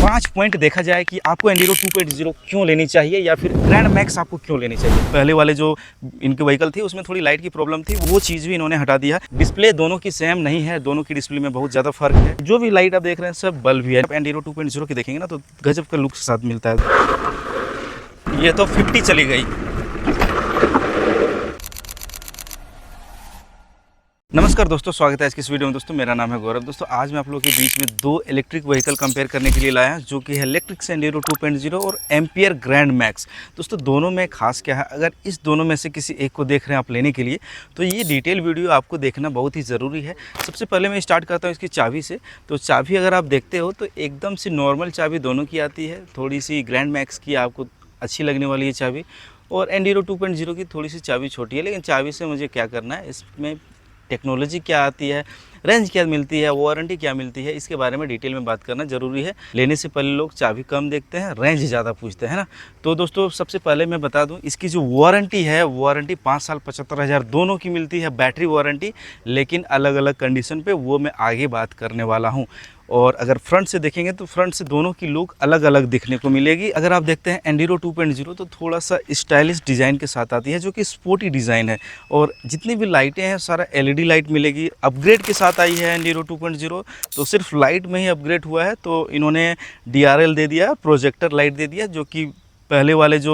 5 point देखा जाए कि आपको एंडीरो 2.0 क्यों लेनी चाहिए या फिर ग्रैंड मैक्स आपको क्यों लेनी चाहिए। पहले वाले जो इनके व्हीकल थी उसमें थोड़ी लाइट की प्रॉब्लम थी, वो चीज़ भी इन्होंने हटा दिया। डिस्प्ले दोनों की सेम नहीं है, दोनों की डिस्प्ले में बहुत ज़्यादा फर्क है। जो भी लाइट आप देख रहे हैं सब बल्ब भी है। एंडीरो 2.0 की देखेंगे ना तो गजब का लुक के साथ मिलता है। ये तो 50 चली गई। नमस्कार दोस्तों, स्वागत है आज की इस वीडियो में। दोस्तों मेरा नाम है गौरव। दोस्तों आज मैं आप लोगों के बीच में दो इलेक्ट्रिक व्हीकल कंपेयर करने के लिए लाया हूं, जो कि है इलेक्ट्रिक एंडीरो 2.0 और एम्पियर ग्रैंड मैक्स। दोस्तों दोनों में खास क्या है, अगर इस दोनों में से किसी एक को देख रहे हैं आप लेने के लिए, तो ये डिटेल वीडियो आपको देखना बहुत ही ज़रूरी है। सबसे पहले मैं स्टार्ट करता हूँ इसकी चाबी से। तो चाबी अगर आप देखते हो तो एकदम से नॉर्मल चाबी दोनों की आती है, थोड़ी सी ग्रैंड मैक्स की आपको अच्छी लगने वाली है चाबी, और एंडीरो 2.0 की थोड़ी सी चाबी छोटी है। लेकिन चाबी से मुझे क्या करना है, इसमें टेक्नोलॉजी क्या आती है, रेंज क्या मिलती है, वारंटी क्या मिलती है, इसके बारे में डिटेल में बात करना ज़रूरी है। लेने से पहले लोग चाबी कम देखते हैं, रेंज ज़्यादा पूछते हैं ना। तो दोस्तों सबसे पहले मैं बता दूं, इसकी जो वारंटी है, वारंटी 5 साल 75,000 दोनों की मिलती है, बैटरी वारंटी। लेकिन अलग अलग कंडीशन पे वो मैं आगे बात करने वाला हूँ। और अगर फ्रंट से देखेंगे तो फ्रंट से दोनों की लुक अलग अलग दिखने को मिलेगी। अगर आप देखते हैं एंडीरो 2.0 तो थोड़ा सा स्टाइलिश डिज़ाइन के साथ आती है, जो कि स्पोर्टी डिज़ाइन है। और जितनी भी लाइटें हैं सारा एलईडी लाइट मिलेगी। अपग्रेड के साथ आई है एंडीरो 2.0, तो सिर्फ लाइट में ही अपग्रेड हुआ है। तो इन्होंने डीआरएल दे दिया, प्रोजेक्टर लाइट दे दिया, जो कि पहले वाले जो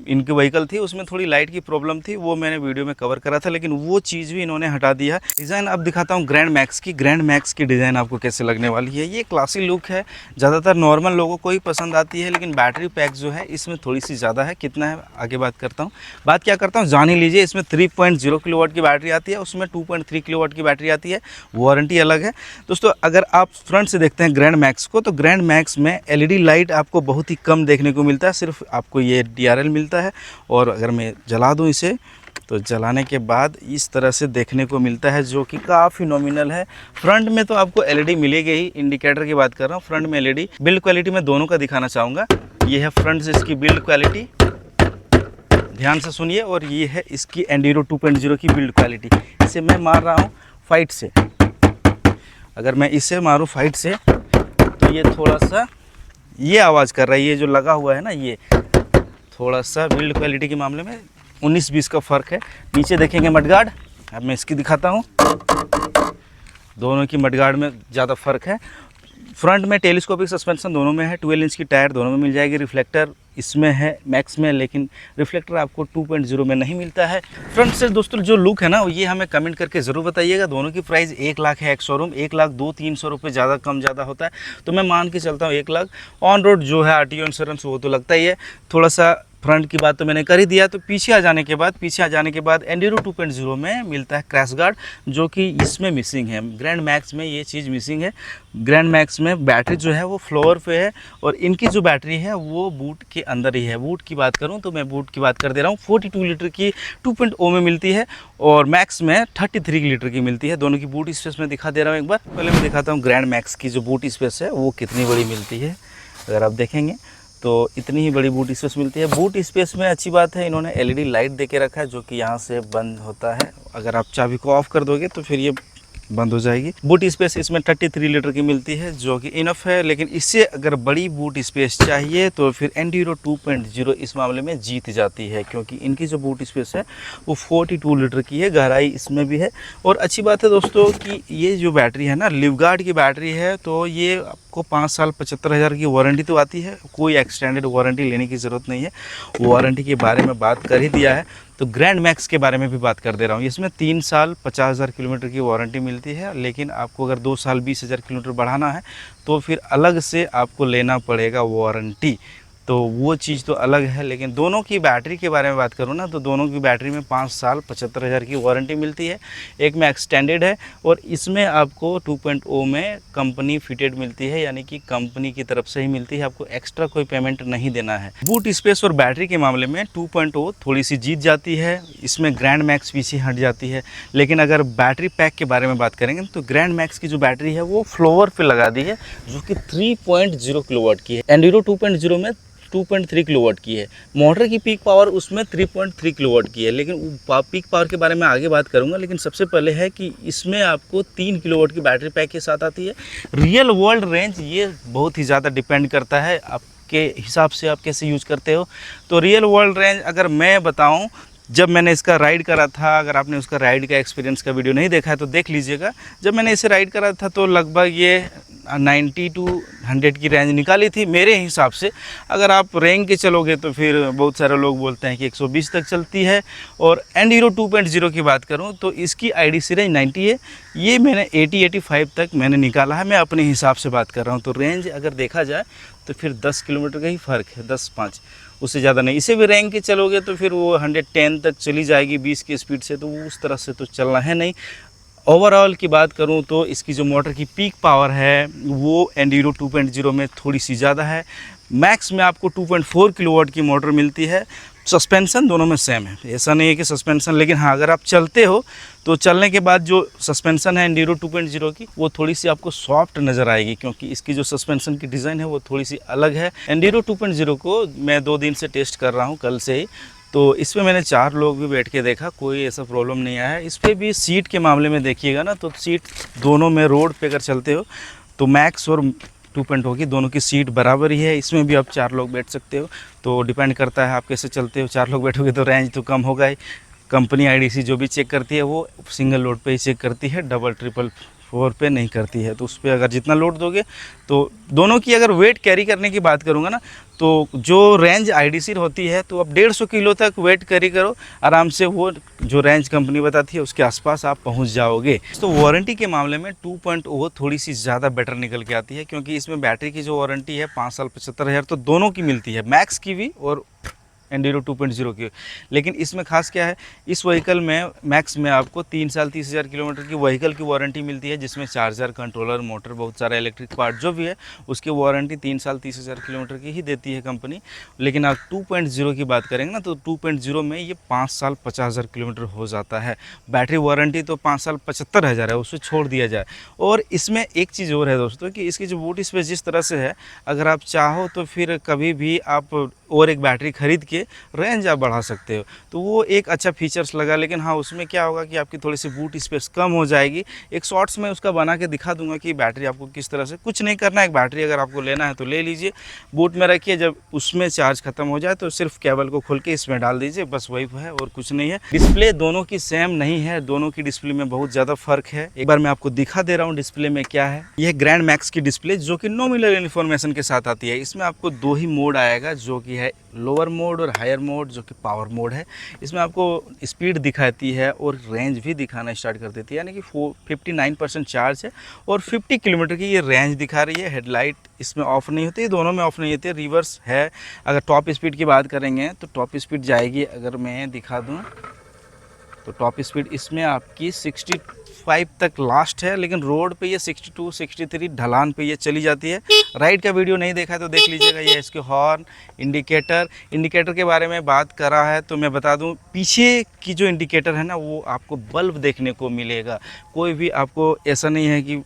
इनके व्हीकल थी उसमें थोड़ी लाइट की प्रॉब्लम थी, वो मैंने वीडियो में कवर करा था, लेकिन वो चीज़ भी इन्होंने हटा दिया। डिज़ाइन अब दिखाता हूँ ग्रैंड मैक्स की। ग्रैंड मैक्स की डिज़ाइन आपको कैसे लगने वाली है। ये क्लासी लुक है, ज़्यादातर नॉर्मल लोगों को ही पसंद आती है, लेकिन बैटरी पैक जो है इसमें थोड़ी सी ज़्यादा है। कितना है आगे बात करता हूँ। बात क्या करता हूँ जान ही लीजिए। इसमें 3.0 किलोवाट की बैटरी आती है, उसमें 2.3 किलोवाट की बैटरी आती है, वारंटी अलग है। दोस्तों अगर आप फ्रंट से देखते हैं ग्रैंड मैक्स को, तो ग्रैंड मैक्स में एलईडी लाइट आपको बहुत ही कम देखने को मिलता है, सिर्फ आपको ये डीआरएल मिलता है। और अगर मैं जला दूं इसे, तो जलाने के बाद इस तरह से देखने को मिलता है, जो कि काफ़ी नॉमिनल है। फ्रंट में तो आपको एलईडी मिलेगी ही, इंडिकेटर की बात कर रहा हूँ, फ्रंट में एलईडी। बिल्ड क्वालिटी में दोनों का दिखाना चाहूँगा। ये है फ्रंट से इसकी बिल्ड क्वालिटी, ध्यान से सुनिए। और ये है इसकी एंडीरो 2.0 की बिल्ड क्वालिटी। इसे मैं मार रहा हूँ फाइट से। अगर मैं इसे मारूँ फाइट से तो ये थोड़ा सा ये आवाज़ कर रहा है। ये जो लगा हुआ है ना, ये थोड़ा सा बिल्ड क्वालिटी के मामले में 19-20 का फ़र्क है। नीचे देखेंगे मडगार्ड, अब मैं इसकी दिखाता हूँ। दोनों की मडगार्ड में ज़्यादा फ़र्क है। फ्रंट में टेलीस्कोपिक सस्पेंशन दोनों में है, 12 इंच की टायर दोनों में मिल जाएगी। रिफ्लेक्टर इसमें है मैक्स में, लेकिन रिफ्लेक्टर आपको 2.0 में नहीं मिलता है। फ्रंट से दोस्तों जो लुक है ना, ये हमें कमेंट करके ज़रूर बताइएगा। दोनों की प्राइस 1 लाख है, एक शोरूम 1 लाख 200-300 रुपये ज़्यादा कम ज़्यादा होता है, तो मैं मान के चलता हूँ 1 लाख। ऑन रोड जो है आरटीओ इंश्योरेंस वो तो लगता ही है। थोड़ा सा फ्रंट की बात तो मैंने कर ही दिया। तो पीछे आ जाने के बाद एंडीरो 2.0 में मिलता है क्रैश गार्ड, जो कि इसमें मिसिंग है। ग्रैंड मैक्स में ये चीज़ मिसिंग है। ग्रैंड मैक्स में बैटरी जो है वो फ्लोर पे है, और इनकी जो बैटरी है वो बूट के अंदर ही है। बूट की बात करूं तो मैं बूट की बात कर दे रहा हूं। 42 लीटर की 2.0 में मिलती है, और मैक्स में 33 लीटर की मिलती है। दोनों की बूट स्पेस में दिखा दे रहा हूँ एक बार। पहले मैं दिखाता हूँ ग्रैंड मैक्स की जो बूट स्पेस है वो कितनी बड़ी मिलती है। अगर आप देखेंगे तो इतनी ही बड़ी बूट स्पेस मिलती है। बूट स्पेस में अच्छी बात है, इन्होंने एलईडी लाइट दे के रखा है, जो कि यहाँ से बंद होता है। अगर आप चाबी को ऑफ कर दोगे तो फिर ये बंद हो जाएगी। बूट स्पेस इसमें 33 लीटर की मिलती है, जो कि इनफ है। लेकिन इससे अगर बड़ी बूट स्पेस चाहिए तो फिर एंडीरो 2.0 इस मामले में जीत जाती है, क्योंकि इनकी जो बूट स्पेस है वो 42 लीटर की है, गहराई इसमें भी है। और अच्छी बात है दोस्तों कि ये जो बैटरी है ना, लिवगार्ड की बैटरी है, तो ये आपको 5 साल 75,000 की वारंटी तो आती है। कोई एक्सटेंडेड वारंटी लेने की ज़रूरत नहीं है, वारंटी के बारे में बात कर ही दिया है। तो ग्रैंड मैक्स के बारे में भी बात कर दे रहा हूँ। इसमें 3 साल 50,000 किलोमीटर की वारंटी मिलती है, लेकिन आपको अगर 2 साल 20,000 किलोमीटर बढ़ाना है तो फिर अलग से आपको लेना पड़ेगा वारंटी। तो वो चीज़ तो अलग है। लेकिन दोनों की बैटरी के बारे में बात करूँ ना, तो दोनों की बैटरी में 5 साल 75,000 की वारंटी मिलती है। एक में एक्सटेंडेड है, और इसमें आपको 2.0 में कंपनी फिटेड मिलती है, यानी कि कंपनी की तरफ से ही मिलती है। आपको एक्स्ट्रा कोई पेमेंट नहीं देना है। बूट स्पेस और बैटरी के मामले में 2.0 थोड़ी सी जीत जाती है, इसमें ग्रैंड मैक्स पीछे हट जाती है। लेकिन अगर बैटरी पैक के बारे में बात करेंगे तो ग्रैंड मैक्स की जो बैटरी है वो फ्लोवर पे लगा दी है, जो कि 3.0 किलोवाट की है। एंडीरो 2.0 में 2.3 किलोवाट की है। मोटर की पीक पावर उसमें 3.3 किलोवाट की है, लेकिन पीक पावर के बारे में आगे बात करूंगा। लेकिन सबसे पहले है कि इसमें आपको 3 किलोवाट की बैटरी पैक के साथ आती है। रियल वर्ल्ड रेंज ये बहुत ही ज़्यादा डिपेंड करता है आपके हिसाब से आप कैसे यूज़ करते हो। तो रियल वर्ल्ड रेंज अगर मैं बताऊँ, जब मैंने इसका राइड करा था, अगर आपने उसका राइड का एक्सपीरियंस का वीडियो नहीं देखा है तो देख लीजिएगा। जब मैंने इसे राइड करा था तो लगभग ये 90 टू 100 की रेंज निकाली थी मेरे हिसाब से। अगर आप रेंज के चलोगे तो फिर बहुत सारे लोग बोलते हैं कि 120 तक चलती है। और एंड्यूरो 2.0 की बात करूं तो इसकी IDC रेंज 90 है। ये मैंने 80-85 तक मैंने निकाला है, मैं अपने हिसाब से बात कर रहा हूँ। तो रेंज अगर देखा जाए तो फिर 10 किलोमीटर का ही फ़र्क है, 10-5, उससे ज़्यादा नहीं। इसे भी रैंक के चलोगे तो फिर वो 110 तक चली जाएगी 20 की स्पीड से, तो उस तरह से तो चलना है नहीं। ओवरऑल की बात करूं तो इसकी जो मोटर की पीक पावर है वो एंड्यूरो 2.0 में थोड़ी सी ज़्यादा है। मैक्स में आपको 2.4 किलोवाट की मोटर मिलती है। सस्पेंसन दोनों में सेम है, ऐसा नहीं है कि सस्पेंसन, लेकिन हाँ अगर आप चलते हो तो चलने के बाद जो सस्पेंसन है एंड्यूरो 2.0 की वो थोड़ी सी आपको सॉफ्ट नज़र आएगी, क्योंकि इसकी जो सस्पेंसन की डिज़ाइन है वो थोड़ी सी अलग है। एंड्यूरो 2.0 को मैं 2 दिन से टेस्ट कर रहा हूँ, कल से ही। तो इसमें मैंने 4 लोग भी बैठ के देखा, कोई ऐसा प्रॉब्लम नहीं आया है। इस पर भी सीट के मामले में देखिएगा ना, तो सीट दोनों में रोड पे अगर चलते हो तो मैक्स और 2.0 की दोनों की सीट बराबर ही है। इसमें भी आप 4 लोग बैठ सकते हो, तो डिपेंड करता है आप कैसे चलते हो। 4 लोग बैठोगे तो रेंज तो कम होगा ही। कंपनी IDC जो भी चेक करती है वो सिंगल लोड पे ही चेक करती है, डबल ट्रिपल 4 पे नहीं करती है। तो उस पर अगर जितना लोड दोगे तो दोनों की अगर वेट कैरी करने की बात करूँगा ना, तो जो रेंज IDC होती है तो अब 150 किलो तक वेट कैरी करो आराम से, वो जो रेंज कंपनी बताती है उसके आसपास आप पहुंच जाओगे। तो वारंटी के मामले में 2.0 थोड़ी सी ज़्यादा बेटर निकल के आती है, क्योंकि इसमें बैटरी की जो वारंटी है 5 साल 75,000 तो दोनों की मिलती है, मैक्स की भी और एंड्यूरो 2.0 की। लेकिन इसमें खास क्या है, इस व्हीकल में मैक्स में आपको 3 साल 30,000 किलोमीटर की व्हीकल की वारंटी मिलती है, जिसमें चार्जर, कंट्रोलर, मोटर, बहुत सारा इलेक्ट्रिक पार्ट जो भी है उसकी वारंटी 3 साल 30,000 किलोमीटर की ही देती है कंपनी। लेकिन आप 2.0 की बात करेंगे ना तो 2.0 में ये 5 साल 50,000 किलोमीटर हो जाता है। बैटरी वारंटी तो 5 साल 75,000 है, उससे छोड़ दिया जाए। और इसमें एक चीज़ और है दोस्तों कि इसकी जो बूट स्पेस जिस तरह से है, अगर आप चाहो तो फिर कभी भी आप और एक बैटरी खरीद के रेंज आप बढ़ा सकते हो, तो वो एक अच्छा फीचर्स लगा। लेकिन हाँ उसमें क्या होगा कि आपकी थोड़ी सी बूट स्पेस कम हो जाएगी। एक शॉर्ट्स में उसका बना के दिखा दूंगा कि बैटरी आपको किस तरह से, कुछ नहीं करना है, एक बैटरी अगर आपको लेना है तो ले लीजिए, बूट में रखिए, जब उसमें चार्ज खत्म हो जाए तो सिर्फ केबल को खोल के इसमें डाल दीजिए, बस वही है और कुछ नहीं है। डिस्प्ले दोनों की सेम नहीं है, दोनों की डिस्प्ले में बहुत ज़्यादा फर्क है। एक बार मैं आपको दिखा दे रहा हूँ डिस्प्ले में क्या है। यह ग्रैंड मैक्स की डिस्प्ले जो कि नॉमिनल इन्फॉर्मेशन के साथ आती है। इसमें आपको 2 ही मोड आएगा, जो कि है लोअर मोड और हायर मोड, जो कि पावर मोड है। इसमें आपको स्पीड दिखाती है और रेंज भी दिखाना स्टार्ट कर देती है, यानी कि 59% चार्ज है और 50 किलोमीटर की ये रेंज दिखा रही है। हेडलाइट इसमें ऑफ नहीं होती, दोनों में ऑफ नहीं होती है, रिवर्स है। अगर टॉप स्पीड की बात करेंगे तो टॉप स्पीड जाएगी, अगर मैं दिखा दूँ तो टॉप स्पीड इसमें आपकी 65 तक लास्ट है, लेकिन रोड पे ये 62 63 ढलान पे ये चली जाती है। राइड का वीडियो नहीं देखा है तो देख लीजिएगा। ये इसके हॉर्न, इंडिकेटर के बारे में बात करा है तो मैं बता दूं, पीछे की जो इंडिकेटर है ना वो आपको बल्ब देखने को मिलेगा। कोई भी आपको ऐसा नहीं है कि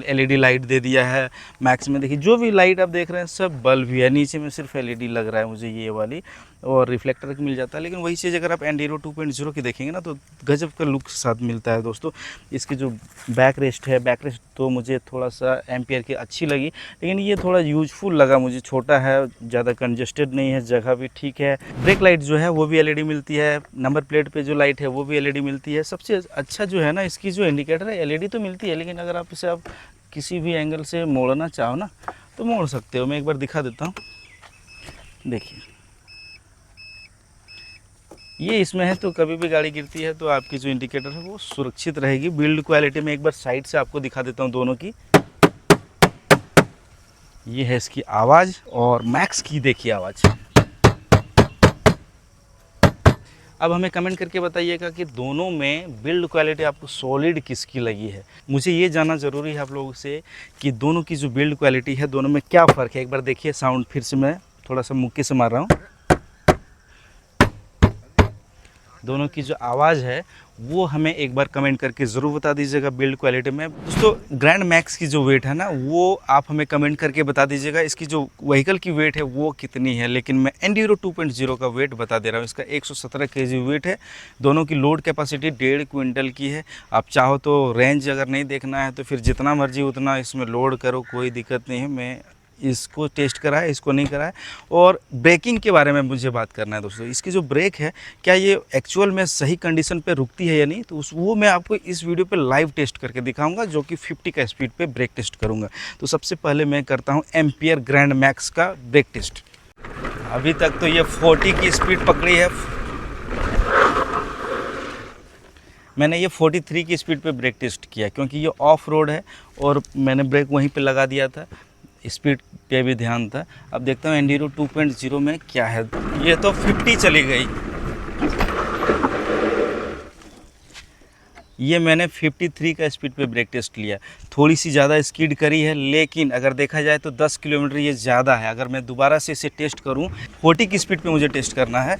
LED लाइट दे दिया है। मैक्स में देखिए जो भी लाइट आप देख रहे हैं सब बल्ब ही है, नीचे में सिर्फ LED लग रहा है मुझे ये वाली, और रिफ्लेक्टर मिल जाता है। लेकिन वही चीज़ अगर आप एंड्यूरो 2.0 की देखेंगे ना तो गजब का लुक के साथ मिलता है दोस्तों। इसकी जो बैक रेस्ट है, बैक रेस्ट तो मुझे थोड़ा सा एम्पियर की अच्छी लगी, लेकिन ये थोड़ा यूजफुल लगा मुझे, छोटा है, ज़्यादा कंजेस्टेड नहीं है, जगह भी ठीक है। ब्रेक लाइट जो है वो भी LED मिलती है, नंबर प्लेट पे जो लाइट है वो भी LED मिलती है। सबसे अच्छा जो है ना इसकी जो इंडिकेटर है, LED तो मिलती है, लेकिन अगर आप इसे आप किसी भी एंगल से मोड़ना चाहो ना तो मोड़ सकते हो। मैं एक बार दिखा देता हूँ, देखिए ये इसमें है, तो कभी भी गाड़ी गिरती है तो आपकी जो इंडिकेटर है वो सुरक्षित रहेगी। बिल्ड क्वालिटी में एक बार साइड से आपको दिखा देता हूँ दोनों की। ये है इसकी आवाज़ और मैक्स की देखिए आवाज़। अब हमें कमेंट करके बताइएगा कि दोनों में बिल्ड क्वालिटी आपको सॉलिड किसकी लगी है। मुझे ये जानना ज़रूरी है आप लोगों से कि दोनों की जो बिल्ड क्वालिटी है दोनों में क्या फ़र्क है। एक बार देखिए साउंड, फिर से मैं थोड़ा सा मुक्के से मार रहा हूँ। दोनों की जो आवाज़ है वो हमें एक बार कमेंट करके ज़रूर बता दीजिएगा बिल्ड क्वालिटी में। दोस्तों ग्रैंड मैक्स की जो वेट है ना वो आप हमें कमेंट करके बता दीजिएगा इसकी जो व्हीकल की वेट है वो कितनी है, लेकिन मैं एंड्यूरो 2.0 का वेट बता दे रहा हूँ। इसका 117 केजी वेट है, दोनों की लोड कैपेसिटी 1.5 क्विंटल की है। आप चाहो तो रेंज अगर नहीं देखना है तो फिर जितना मर्जी उतना इसमें लोड करो, कोई दिक्कत नहीं है। मैं इसको टेस्ट करा है, इसको नहीं करा है। और ब्रेकिंग के बारे में मुझे बात करना है दोस्तों, इसकी जो ब्रेक है क्या ये एक्चुअल में सही कंडीशन पे रुकती है या नहीं, तो वो मैं आपको इस वीडियो पे लाइव टेस्ट करके दिखाऊंगा, जो कि 50 का स्पीड पे ब्रेक टेस्ट करूंगा। तो सबसे पहले मैं करता हूं एम्पियर ग्रैंड मैक्स का ब्रेक टेस्ट। अभी तक तो ये 40 की स्पीड पकड़ी है, मैंने ये 43 की स्पीड पे ब्रेक टेस्ट किया क्योंकि ये ऑफ रोड है और मैंने ब्रेक वहीं पे लगा दिया था, स्पीड पे भी ध्यान था। अब देखता हूँ एंड्यूरो 2.0 में क्या है। ये तो 50 चली गई, ये मैंने 53 का स्पीड पे ब्रेक टेस्ट लिया। थोड़ी सी ज़्यादा स्पीड करी है, लेकिन अगर देखा जाए तो 10 किलोमीटर ये ज़्यादा है। अगर मैं दोबारा से इसे टेस्ट करूँ 40 की स्पीड पे मुझे टेस्ट करना है।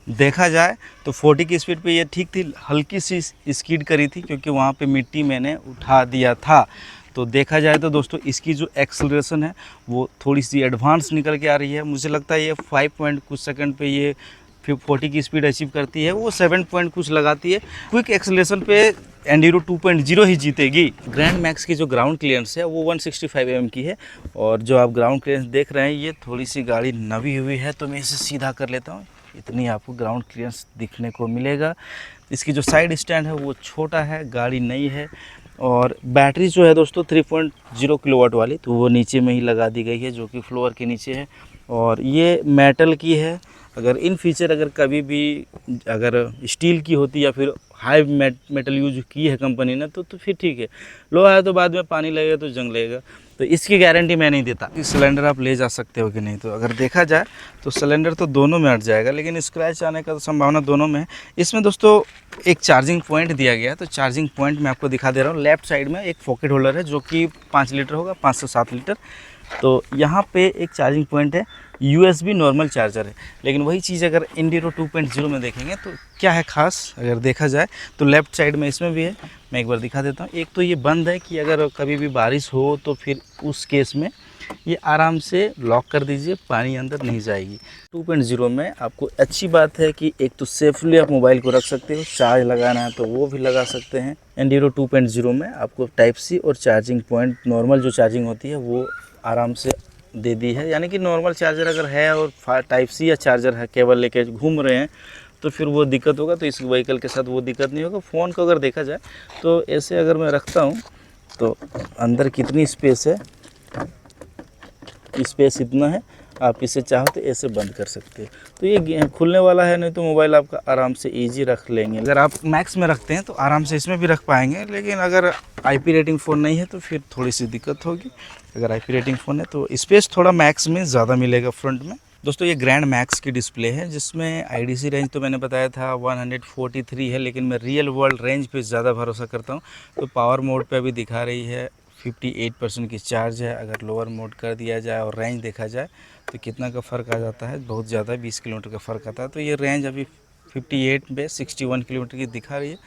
देखा जाए तो 40 की स्पीड पे ये ठीक थी, हल्की सी स्कीड करी थी क्योंकि वहाँ पे मिट्टी मैंने उठा दिया था। तो देखा जाए तो दोस्तों इसकी जो एक्सेलरेशन है वो थोड़ी सी एडवांस निकल के आ रही है। मुझे लगता है ये 5 पॉइंट कुछ सेकंड पे ये 40 की स्पीड अचीव करती है, वो 7 पॉइंट कुछ लगाती है। क्विक एक्सेलरेशन पे एंड्यूरो 2.0 ही जीतेगी। ग्रैंड मैक्स की जो ग्राउंड क्लियरेंस है वो 165 mm की है, और जो आप ग्राउंड क्लियरेंस देख रहे हैं ये थोड़ी सी गाड़ी नवी हुई है, तो मैं इसे सीधा कर लेता हूँ, इतनी आपको ग्राउंड क्लियरेंस दिखने को मिलेगा। इसकी जो साइड स्टैंड है वो छोटा है, गाड़ी नई है, और बैटरी जो है दोस्तों 3.0 किलोवाट वाली, तो वो नीचे में ही लगा दी गई है जो कि फ्लोर के नीचे है, और ये मेटल की है। अगर इन फ्यूचर अगर कभी भी अगर स्टील की होती या फिर हाई मेटल यूज की है कंपनी ने तो फिर ठीक है, लोहा है तो बाद में पानी लगेगा तो जंग लगेगा, तो इसकी गारंटी मैं नहीं देता कि सिलेंडर आप ले जा सकते हो कि नहीं। तो अगर देखा जाए तो सिलेंडर तो दोनों में अट जाएगा, लेकिन स्क्रैच आने का तो संभावना दोनों में है। इसमें दोस्तों एक चार्जिंग पॉइंट दिया गया है, तो चार्जिंग पॉइंट मैं आपको दिखा दे रहा हूँ। लेफ्ट साइड में एक पॉकेट होल्डर है जो कि 5 लीटर होगा, 5 से 7 लीटर। तो यहाँ पे एक चार्जिंग पॉइंट है, USB नॉर्मल चार्जर है। लेकिन वही चीज़ अगर एंड्यूरो 2.0 में देखेंगे तो क्या है खास, अगर देखा जाए तो लेफ़्ट साइड में इसमें भी है, मैं एक बार दिखा देता हूँ। एक तो ये बंद है कि अगर कभी भी बारिश हो तो फिर उस केस में ये आराम से लॉक कर दीजिए, पानी अंदर नहीं जाएगी। 2.0 में आपको अच्छी बात है कि एक तो सेफली आप मोबाइल को रख सकते हो, चार्ज लगाना है तो वो भी लगा सकते हैं। एंड्यूरो 2.0 में आपको टाइप सी और चार्जिंग पॉइंट, नॉर्मल जो चार्जिंग होती है वो आराम से दे दी है, यानी कि नॉर्मल चार्जर अगर है और टाइप सी या चार्जर है केबल लेके घूम रहे हैं तो फिर वो दिक्कत होगा। तो इस व्हीकल के साथ वो दिक्कत नहीं होगा। फ़ोन को अगर देखा जाए तो ऐसे अगर मैं रखता हूँ तो अंदर कितनी स्पेस है, स्पेस इतना है, आप इसे चाहो तो ऐसे बंद कर सकते हो। तो ये खुलने वाला है, नहीं तो मोबाइल आपका आराम से इजी रख लेंगे। अगर आप मैक्स में रखते हैं तो आराम से इसमें भी रख पाएंगे, लेकिन अगर IP रेटिंग फ़ोन नहीं है तो फिर थोड़ी सी दिक्कत होगी। अगर IP रेटिंग फ़ोन है तो स्पेस थोड़ा मैक्स में ज़्यादा मिलेगा फ्रंट में। दोस्तों ये ग्रैंड मैक्स की डिस्प्ले है, जिसमें IDC रेंज तो मैंने बताया था 143 है, लेकिन मैं रियल वर्ल्ड रेंज पे ज़्यादा भरोसा करता हूँ। तो पावर मोड पे अभी दिखा रही है 58% की चार्ज है। अगर लोअर मोड कर दिया जाए और रेंज देखा जाए तो कितना का फ़र्क आ जाता है, बहुत ज़्यादा, 20 किलोमीटर का फ़र्क आता है। तो ये रेंज अभी 58 पे 61 किलोमीटर की दिखा रही है,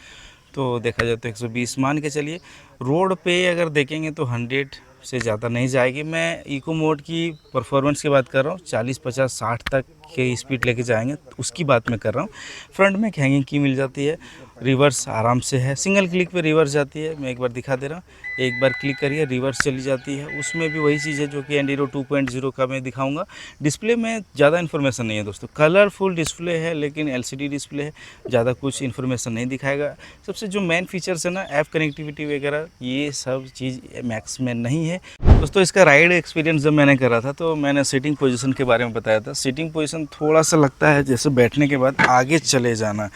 तो देखा जाए तो 120 मान के चलिए। रोड पे अगर देखेंगे तो 100 से ज़्यादा नहीं जाएगी। मैं इको मोड की परफॉर्मेंस की बात कर रहा हूँ, 40, 50, 60 तक के स्पीड लेके जाएंगे उसकी बात मैं कर रहा हूँ। फ्रंट में हैंगिंग की मिल जाती है, रिवर्स आराम से है, सिंगल क्लिक पे रिवर्स जाती है। मैं एक बार दिखा दे रहा हूँ, एक बार क्लिक करिए रिवर्स चली जाती है। उसमें भी वही चीज़ है जो कि एंड्यूरो 2.0 का मैं दिखाऊंगा। डिस्प्ले में ज़्यादा इन्फॉर्मेशन नहीं है दोस्तों, कलरफुल डिस्प्ले है लेकिन LCD डिस्प्ले है, ज़्यादा कुछ इन्फॉर्मेशन नहीं दिखाएगा। सबसे जो मेन फीचर्स है ना, ऐप कनेक्टिविटी वगैरह, ये सब चीज़ मैक्स में नहीं है। दोस्तों इसका राइड एक्सपीरियंस जब मैंने करा था तो मैंने सीटिंग पोजीशन के बारे में बताया था। सीटिंग पोजीशन थोड़ा सा लगता है जैसे बैठने के बाद आगे चले जाना,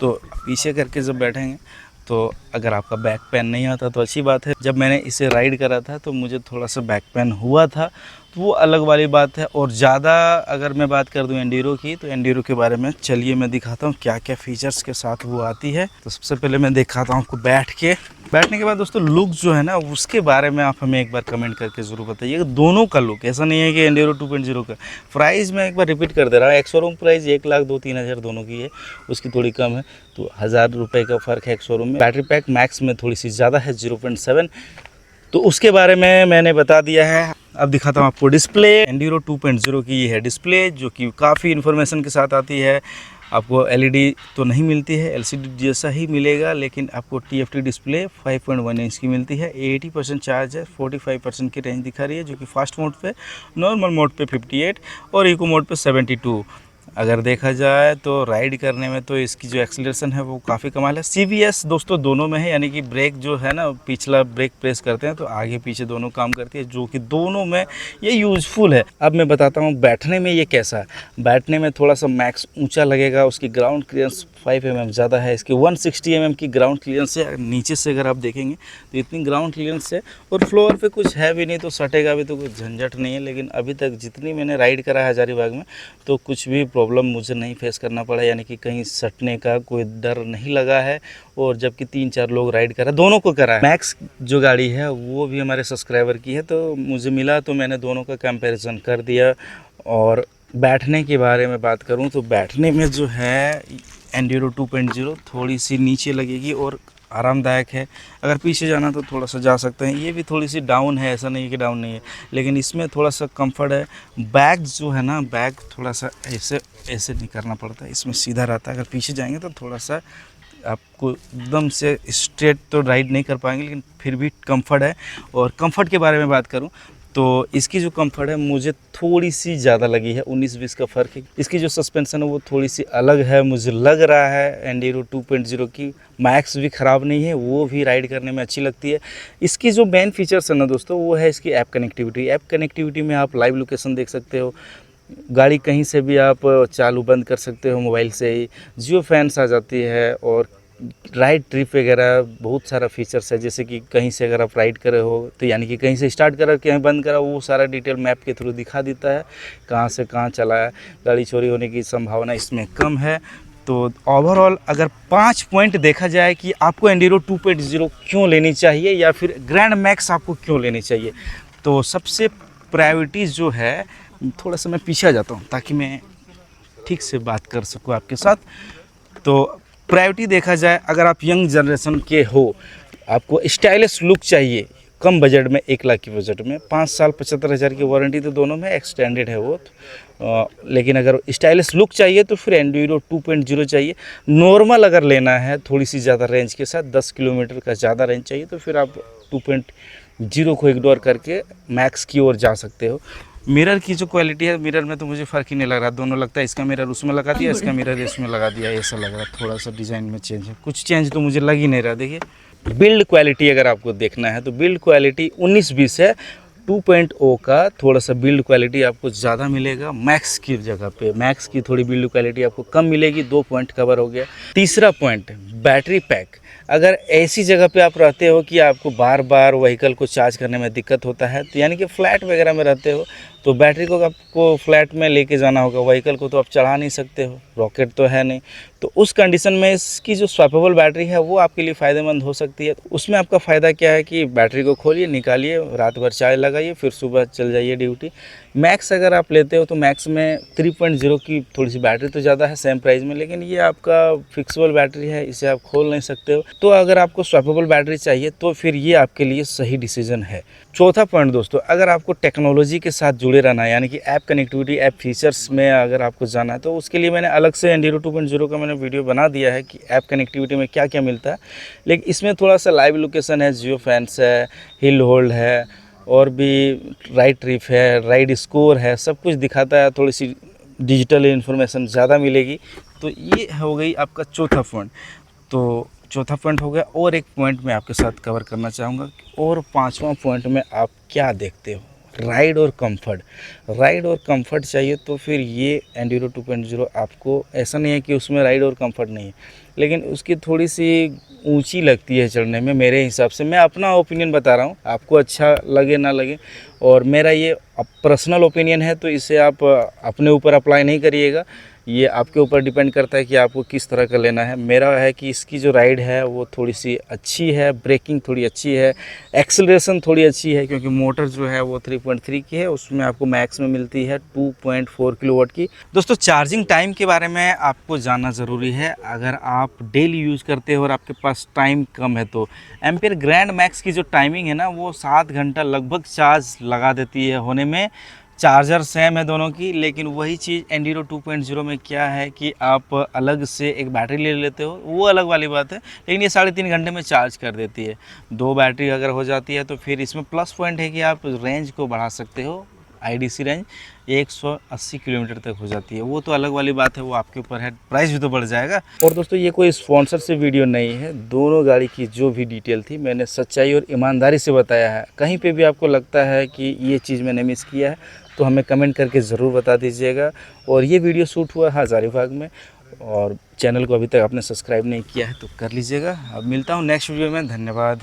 तो पीछे करके जब बैठेंगे तो अगर आपका बैक पेन नहीं आता तो अच्छी बात है। जब मैंने इसे राइड करा था तो मुझे थोड़ा सा बैक पेन हुआ था, तो वो अलग वाली बात है। और ज़्यादा अगर मैं बात कर दूं एंड्यूरो की, तो एंड्यूरो के बारे में चलिए मैं दिखाता हूँ क्या क्या फ़ीचर्स के साथ वो आती है। तो सबसे पहले मैं दिखाता हूँ आपको बैठ के, बैठने के बाद दोस्तों लुक जो है ना उसके बारे में आप हमें एक बार कमेंट करके ज़रूर बताइए। दोनों का लुक ऐसा नहीं है कि एंड्योरो 2.0 का प्राइस मैं एक बार रिपीट कर दे रहा हूँ। एक शोरूम प्राइस 1,02,000-3,000 दोनों की है, उसकी थोड़ी कम है, तो 1000 रुपये का फ़र्क है एक शोरूम में। बैटरी पैक मैक्स में थोड़ी सी ज़्यादा है 0.7, तो उसके बारे में मैंने बता दिया है। अब दिखाता हूँ आपको डिस्प्ले। एंड्योरो 2.0 की ये है डिस्प्ले, जो कि काफ़ी इन्फॉर्मेशन के साथ आती है। आपको एलईडी तो नहीं मिलती है, एलसीडी जैसा ही मिलेगा, लेकिन आपको टीएफटी डिस्प्ले 5.1 इंच की मिलती है। 80% चार्ज है, 45% की रेंज दिखा रही है, जो कि फास्ट मोड पे, नॉर्मल मोड पे 58 और इको मोड पे 72। अगर देखा जाए तो राइड करने में तो इसकी जो एक्सीलरेशन है वो काफ़ी कमाल है। सीवीएस दोस्तों दोनों में है, यानी कि ब्रेक जो है ना, पिछला ब्रेक प्रेस करते हैं तो आगे पीछे दोनों काम करती है, जो कि दोनों में ये यूज़फुल है। अब मैं बताता हूँ बैठने में ये कैसा है। बैठने में थोड़ा सा मैक्स ऊंचा लगेगा, उसकी ग्राउंड क्लियरेंस 5 mm ज़्यादा है, इसकी 160 mm की ग्राउंड क्लियरेंस है। नीचे से अगर आप देखेंगे तो इतनी ग्राउंड क्लियरेंस है, और फ्लोर पे कुछ है भी नहीं, तो सटेगा भी तो कुछ झंझट नहीं है। लेकिन अभी तक जितनी मैंने राइड करा है हजारीबाग में, तो कुछ भी प्रॉब्लम मुझे नहीं फेस करना पड़ा, यानी कि कहीं सटने का कोई डर नहीं लगा है। और जबकि 3-4 लोग राइड करा, दोनों को करा है। मैक्स जो गाड़ी है वो भी हमारे सब्सक्राइबर की है, तो मुझे मिला तो मैंने दोनों का कंपैरिजन कर दिया। और बैठने के बारे में बात करूं तो बैठने में जो है एंड्योरो 2.0 थोड़ी सी नीचे लगेगी और आरामदायक है। अगर पीछे जाना तो थोड़ा सा जा सकते हैं, ये भी थोड़ी सी डाउन है, ऐसा नहीं है कि डाउन नहीं है, लेकिन इसमें थोड़ा सा कंफर्ट है। बैग जो है ना, बैग थोड़ा सा ऐसे ऐसे नहीं करना पड़ता है, इसमें सीधा रहता है। अगर पीछे जाएंगे तो थोड़ा सा आपको एकदम से स्ट्रेट तो राइड नहीं कर पाएंगे, लेकिन फिर भी कंफर्ट है। और कंफर्ट के बारे में बात करूं तो इसकी जो कंफर्ट है मुझे थोड़ी सी ज़्यादा लगी है, 19-20 का फ़र्क है। इसकी जो सस्पेंशन है वो थोड़ी सी अलग है, मुझे लग रहा है एंड्योरो 2.0 की। मैक्स भी ख़राब नहीं है, वो भी राइड करने में अच्छी लगती है। इसकी जो मेन फीचर्स है ना दोस्तों, वो है इसकी ऐप कनेक्टिविटी। ऐप कनेक्टिविटी में आप लाइव लोकेशन देख सकते हो, गाड़ी कहीं से भी आप चालू बंद कर सकते हो मोबाइल से ही। जियो फैंस आ जाती है, और राइड ट्रिप वगैरह बहुत सारा फीचर्स है, जैसे कि कहीं से अगर आप राइड कर रहे हो तो यानी कि कहीं से स्टार्ट करा कहीं बंद करा, वो सारा डिटेल मैप के थ्रू दिखा देता है, कहाँ से कहाँ चला है। गाड़ी चोरी होने की संभावना इसमें कम है। तो ओवरऑल अगर 5 पॉइंट देखा जाए कि आपको एंड्योरो 2.0 क्यों लेनी चाहिए या फिर ग्रैंड मैक्स आपको क्यों लेनी चाहिए, तो सबसे प्रायोरिटीज़ जो है, थोड़ा सा मैं पीछे आ जाता हूँ ताकि मैं ठीक से बात कर सकूँ आपके साथ। तो प्रायोरिटी देखा जाए, अगर आप यंग जनरेशन के हो, आपको स्टाइलिश लुक चाहिए, कम बजट में, 1 लाख की बजट में, 5 साल 75,000 की वारंटी तो दोनों में एक्सटेंडेड है वो। लेकिन अगर स्टाइलिश लुक चाहिए तो फिर एंड्योरो 2.0 चाहिए। नॉर्मल अगर लेना है थोड़ी सी ज़्यादा रेंज के साथ, 10 किलोमीटर का ज़्यादा रेंज चाहिए, तो फिर आप 2.0 को इग्नोर करके मैक्स की ओर जा सकते हो। मिरर की जो क्वालिटी है, मिरर में तो मुझे फ़र्क ही नहीं लग रहा, दोनों लगता है इसका मिरर उसमें लगा दिया, इसका मिरर इसमें लगा दिया, ऐसा लग रहा है। थोड़ा सा डिज़ाइन में चेंज है, कुछ चेंज तो मुझे लग ही नहीं रहा। देखिए बिल्ड क्वालिटी अगर आपको देखना है तो बिल्ड क्वालिटी 19-20 है। 2.0 का थोड़ा सा बिल्ड क्वालिटी आपको ज़्यादा मिलेगा मैक्स की जगह पे। मैक्स की थोड़ी बिल्ड क्वालिटी आपको कम मिलेगी। 2 पॉइंट कवर हो गया। तीसरा पॉइंट, बैटरी पैक। अगर ऐसी जगह पे आप रहते हो कि आपको बार बार व्हीकल को चार्ज करने में दिक्कत होता है, तो यानी कि फ्लैट वगैरह में रहते हो, तो बैटरी को आपको फ्लैट में लेके जाना होगा, व्हीकल को तो आप चढ़ा नहीं सकते हो, रॉकेट तो है नहीं। तो उस कंडीशन में इसकी जो स्वैपेबल बैटरी है वो आपके लिए फ़ायदेमंद हो सकती है। उसमें आपका फ़ायदा क्या है कि बैटरी को खोलिए, निकालिए, रात भर चार्ज लगाइए, फिर सुबह चल जाइए ड्यूटी। मैक्स अगर आप लेते हो तो मैक्स में 3.0 की थोड़ी सी बैटरी तो ज़्यादा है सेम प्राइस में, लेकिन ये आपका फिक्सेबल बैटरी है, इसे आप खोल नहीं सकते हो। तो अगर आपको स्वैपेबल बैटरी चाहिए तो फिर ये आपके लिए सही डिसीजन है। चौथा पॉइंट दोस्तों, अगर आपको टेक्नोलॉजी के साथ जुड़े रहना है, यानी कि ऐप कनेक्टिविटी, ऐप फीचर्स में अगर आपको जाना है, तो उसके लिए मैंने अलग से एंड्योरो 2.0 का मैंने वीडियो बना दिया है कि ऐप कनेक्टिविटी में क्या क्या मिलता है। लेकिन इसमें थोड़ा सा लाइव लोकेशन है, जियो फैंस है, हिल होल्ड है, और भी राइड ट्रिप है, राइड स्कोर है, सब कुछ दिखाता है। थोड़ी सी डिजिटल इन्फॉर्मेशन ज़्यादा मिलेगी। तो ये हो गई आपका चौथा पॉइंट। तो चौथा पॉइंट हो गया, और एक पॉइंट मैं आपके साथ कवर करना चाहूँगा। और पांचवा पॉइंट में आप क्या देखते हो, राइड और कंफर्ट। राइड और कंफर्ट चाहिए तो फिर ये एंड्योरो 2.0 आपको, ऐसा नहीं है कि उसमें राइड और कंफर्ट नहीं है, लेकिन उसकी थोड़ी सी ऊंची लगती है चढ़ने में मेरे हिसाब से। मैं अपना ओपिनियन बता रहा हूँ, आपको अच्छा लगे ना लगे, और मेरा ये पर्सनल ओपिनियन है, तो इसे आप अपने ऊपर अप्लाई नहीं करिएगा। ये आपके ऊपर डिपेंड करता है कि आपको किस तरह का लेना है। मेरा है कि इसकी जो राइड है वो थोड़ी सी अच्छी है, ब्रेकिंग थोड़ी अच्छी है, एक्सेलरेशन थोड़ी अच्छी है, क्योंकि मोटर जो है वो 3.3 की है, उसमें आपको मैक्स में मिलती है 2.4 किलोवाट की। दोस्तों चार्जिंग टाइम के बारे में आपको जानना ज़रूरी है। अगर आप डेली यूज़ करते हो और आपके पास टाइम कम है तो एम्पियर ग्रैंड मैक्स की जो टाइमिंग है ना वो 7 घंटा लगभग चार्ज लगा देती है होने में। चार्जर सेम है दोनों की, लेकिन वही चीज़ एंडीरो 2.0 में क्या है कि आप अलग से एक बैटरी ले लेते हो, वो अलग वाली बात है, लेकिन ये 3.5 घंटे में चार्ज कर देती है। 2 बैटरी अगर हो जाती है तो फिर इसमें प्लस पॉइंट है कि आप रेंज को बढ़ा सकते हो। आईडीसी रेंज 180 किलोमीटर तक हो जाती है, वो तो अलग वाली बात है, वो आपके ऊपर है, प्राइस भी तो बढ़ जाएगा। और दोस्तों ये कोई स्पॉन्सर से वीडियो नहीं है, दोनों गाड़ी की जो भी डिटेल थी मैंने सच्चाई और ईमानदारी से बताया है। कहीं पे भी आपको लगता है कि ये चीज़ मैंने मिस किया है तो हमें कमेंट करके ज़रूर बता दीजिएगा। और ये वीडियो शूट हुआ हज़ारीबाग में, और चैनल को अभी तक आपने सब्सक्राइब नहीं किया है तो कर लीजिएगा। अब मिलता हूँ नेक्स्ट वीडियो में, धन्यवाद।